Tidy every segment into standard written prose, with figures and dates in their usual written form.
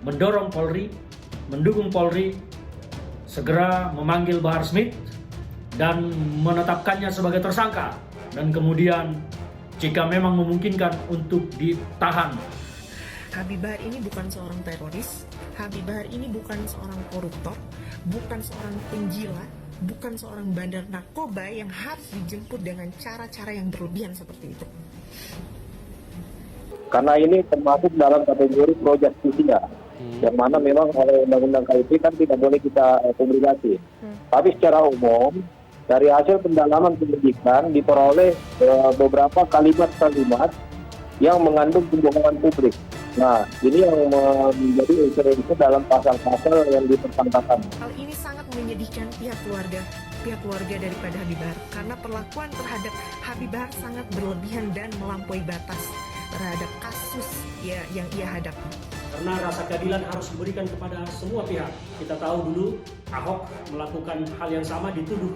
mendorong Polri, mendukung Polri segera memanggil Bahar Smith dan menetapkannya sebagai tersangka, dan kemudian jika memang memungkinkan untuk ditahan. Habib Bahar ini bukan seorang teroris, Habib Bahar ini bukan seorang koruptor, bukan seorang penjila, bukan seorang bandar narkoba yang harus dijemput dengan cara-cara yang berlebihan seperti itu. Karena ini termasuk dalam kategori pro justisia, yang mana memang oleh Undang-Undang KIP kan tidak boleh kita publikasi. Tapi secara umum, dari hasil pendalaman penyidikan diperoleh beberapa kalimat-kalimat yang mengandung kebohongan publik. Nah, ini yang menjadi unsur-unsur dalam pasal-pasal yang dipersangkakan. Hal ini sangat menyedihkan pihak keluarga daripada Habib Bahar, karena perlakuan terhadap Habib Bahar sangat berlebihan dan melampaui batas terhadap kasus yang ia hadapi. Karena rasa keadilan harus diberikan kepada semua pihak. Kita tahu dulu Ahok melakukan hal yang sama, dituduh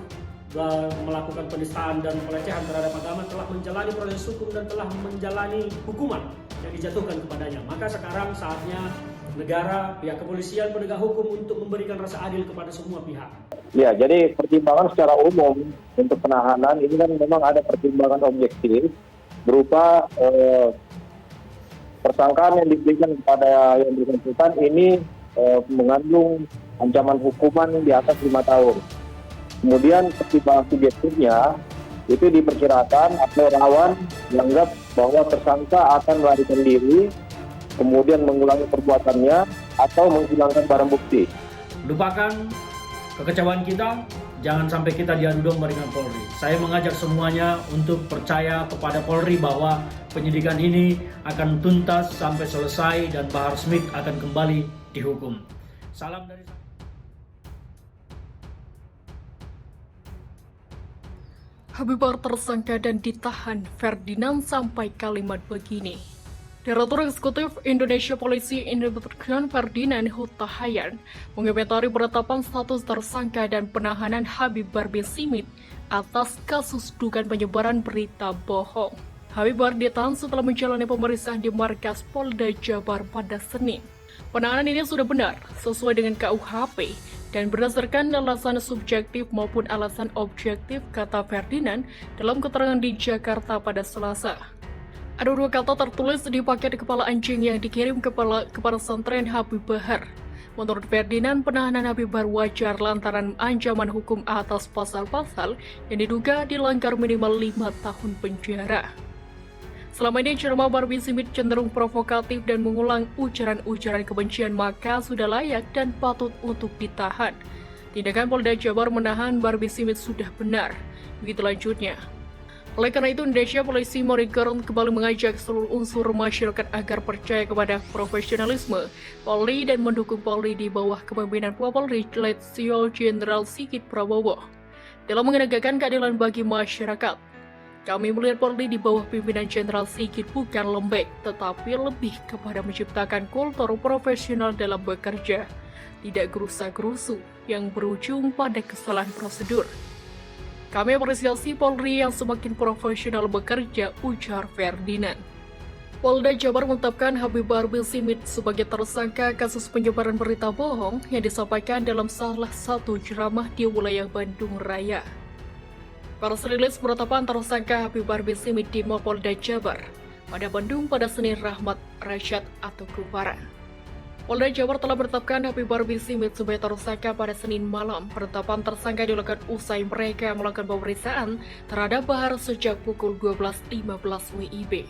melakukan penistaan dan pelecehan terhadap agama, telah menjalani proses hukum dan telah menjalani hukuman yang dijatuhkan kepadanya. Maka sekarang saatnya negara, pihak kepolisian, penegak hukum untuk memberikan rasa adil kepada semua pihak. Ya, jadi pertimbangan secara umum untuk penahanan ini kan memang ada pertimbangan objektif berupa persangkaan yang diberikan kepada yang bersangkutan ini mengandung ancaman hukuman di atas 5 tahun. Kemudian pertimbangan subjektifnya itu diperkirakan atau rawan dianggap bahwa tersangka akan melarikan diri, kemudian mengulangi perbuatannya atau menghilangkan barang bukti. Lupakan kekecewaan kita, jangan sampai kita diadu domba dengan Polri. Saya mengajak semuanya untuk percaya kepada Polri bahwa penyidikan ini akan tuntas sampai selesai dan Bahar Smith akan kembali dihukum. Salam dari saya. Habib Bahar tersangka dan ditahan, Ferdinand sampai kalimat begini. Direktur Eksekutif Indonesia Polisi Independen Ferdinand Huta Hayan mengomentari penetapan status tersangka dan penahanan Habib Bahar bin Smith atas kasus dugaan penyebaran berita bohong. Habib Bahar ditahan setelah menjalani pemeriksaan di markas Polda Jabar pada Senin. Penahanan ini sudah benar sesuai dengan KUHP dan berdasarkan alasan subjektif maupun alasan objektif, kata Ferdinand dalam keterangan di Jakarta pada Selasa. Ada 2 kata tertulis di paket kepala anjing yang dikirim kepada pesantren Habib Bahar. Menurut Ferdinand, penahanan Habib Bahar wajar lantaran ancaman hukum atas pasal-pasal yang diduga dilanggar minimal 5 tahun penjara. Selama ini ceramah Bahar bin Smith cenderung provokatif dan mengulang ujaran-ujaran kebencian, maka sudah layak dan patut untuk ditahan. Tindakan Polda Jabar menahan Bahar bin Smith sudah benar. Begitu lanjutnya. Oleh karena itu, Indonesia Polisi Monitor kembali mengajak seluruh unsur masyarakat agar percaya kepada profesionalisme Polri dan mendukung Polri di bawah kepemimpinan Kapolri Letio Jenderal Sigit Prabowo dalam menegakkan keadilan bagi masyarakat. Kami melihat Polri di bawah pimpinan Jenderal Sigit bukan lembek, tetapi lebih kepada menciptakan kultur profesional dalam bekerja, tidak gerusa-gerusu yang berujung pada kesalahan prosedur. Kami apresiasi Polri yang semakin profesional bekerja, ujar Ferdinand. Polda Jabar menetapkan Habib Bahar bin Smith sebagai tersangka kasus penyebaran berita bohong yang disampaikan dalam salah satu ceramah di wilayah Bandung Raya. Para rilis penetapan tersangka Habib Bahar bin Smith di Polda Jabar pada Bandung pada Senin Rahmat Rashad atau Kupara. Polda Jabar telah menetapkan Habib Bahar bin Smith sebagai tersangka pada Senin malam. Penetapan tersangka dilakukan usai mereka melakukan pemeriksaan terhadap Bahar sejak pukul 12.15 WIB.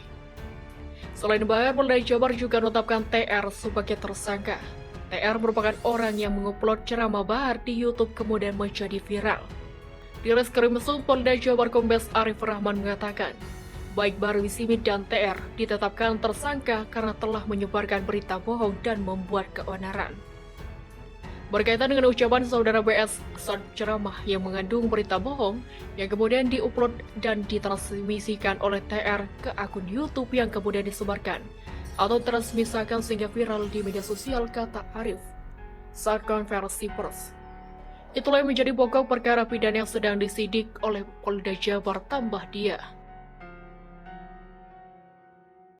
Selain Bahar, Polda Jabar juga menetapkan TR sebagai tersangka. TR merupakan orang yang mengupload ceramah Bahar di YouTube kemudian menjadi viral. Di Reskrimsum Polda Jabar Kombes Arif Rahman mengatakan, baik Bahar bin Smith dan TR ditetapkan tersangka karena telah menyebarkan berita bohong dan membuat keonaran. Berkaitan dengan ucapan saudara BS saat ceramah yang mengandung berita bohong yang kemudian diupload dan ditransmisikan oleh TR ke akun YouTube yang kemudian disebarkan atau transmisikan sehingga viral di media sosial, kata Arif saat konversi pers. Itulah yang menjadi pokok perkara pidana yang sedang disidik oleh Polda Jabar, tambah dia.